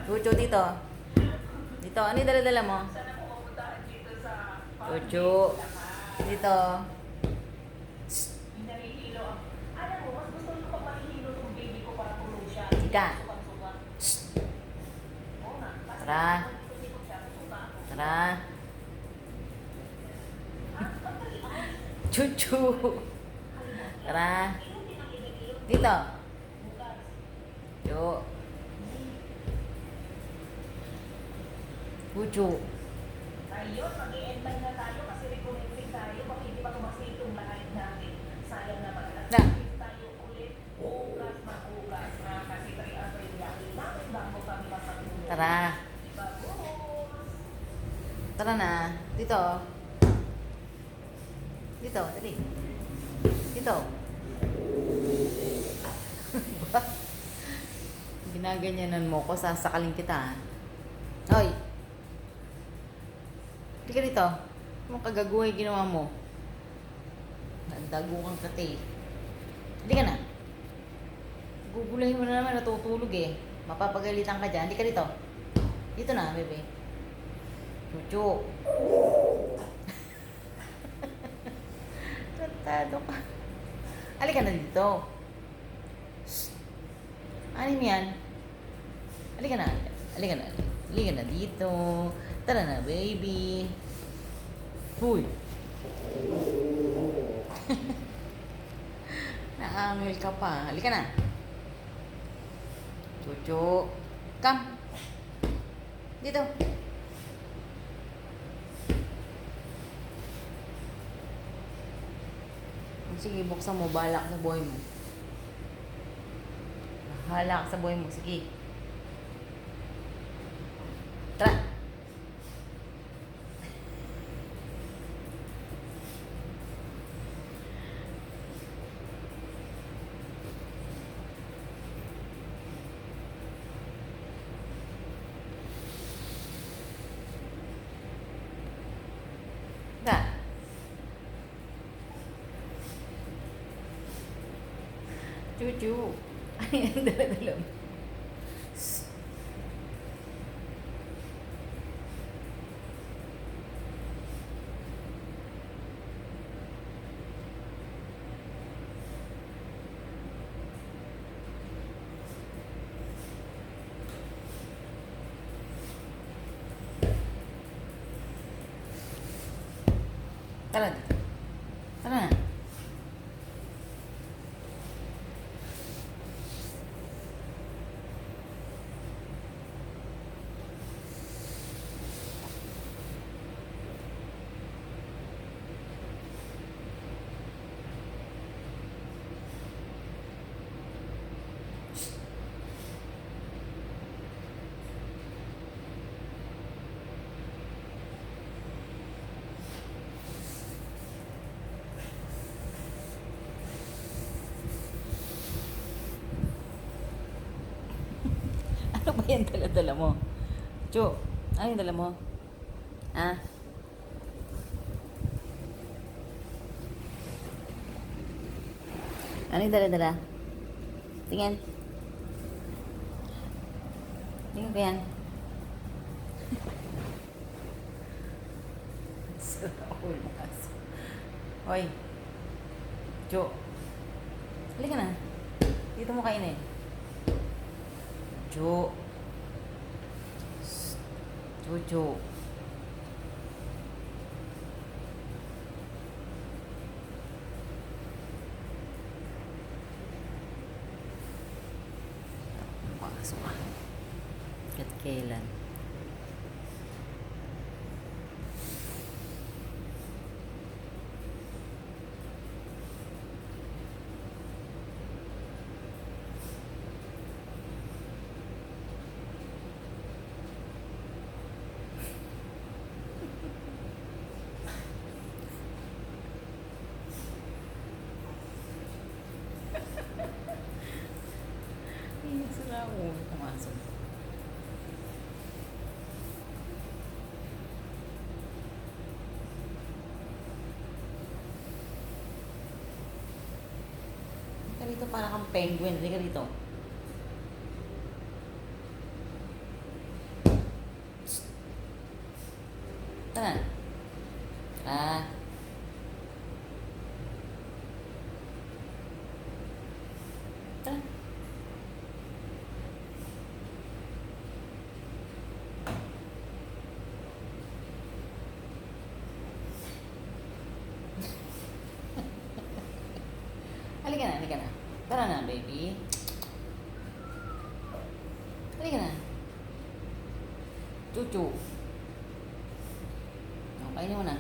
Chucho, dito. Dito, ano yung dala-dala mo? Chucho. Dito. Chika. Tara. Tara. Chuchu. Tara. Dito. Chucho. Chuchu. Ayun, mag-i-end na tayo kasi reconnecting tayo. Baka hindi pa tumasin itong live natin. Sayang naman. Na. Tayo ulit. Bukas na bukas. Kasi 3 hours yung yakin namin bago kami masatulog. Tara. Bagus. Tara na. Dito. Dito, dali. Dito. Ginaganyanan mo ko, sasakalin kita. Hoy. Hindi ka dito. Anong kagaguhay ginawa mo? Nandago kang kate. Hindi ka na. Gugulahin mo na naman, natutulog eh. Mapapagalitan ka dyan. Hindi ka dito. Dito na, bebe. Chuchu. Tratado ka. Halika na dito. Shh. Anim yan. Halika na. Halika na. Halika na dito. Tara na, baby. Huy. Naangil ka pa. Halika na. Chuchu. Come. Dito. Sige, buksan mo. Bahala ka sa buhay mo. Bahala ka sa buhay mo. Sige. Tara. Tara. Chuchu. Ano yan? Dala-dala mo. Tara. Tara na. Ano ba yan dala-dala mo? Chu, ano yung dala mo? Ah? Ano yung dala-dala? Tingin. Tingin ko yan. Hoy. Chu. Halika na. Dito mo kainin. Chu. Chuchu. Pasok ka. At kailan? Sila ako pumasok. Halika dito, para kang penguin. Halika dito. Tara. Ah. Tara. Halika na, halika na. Tara na, baby. Halika na. Chuchu. Okay, mo na.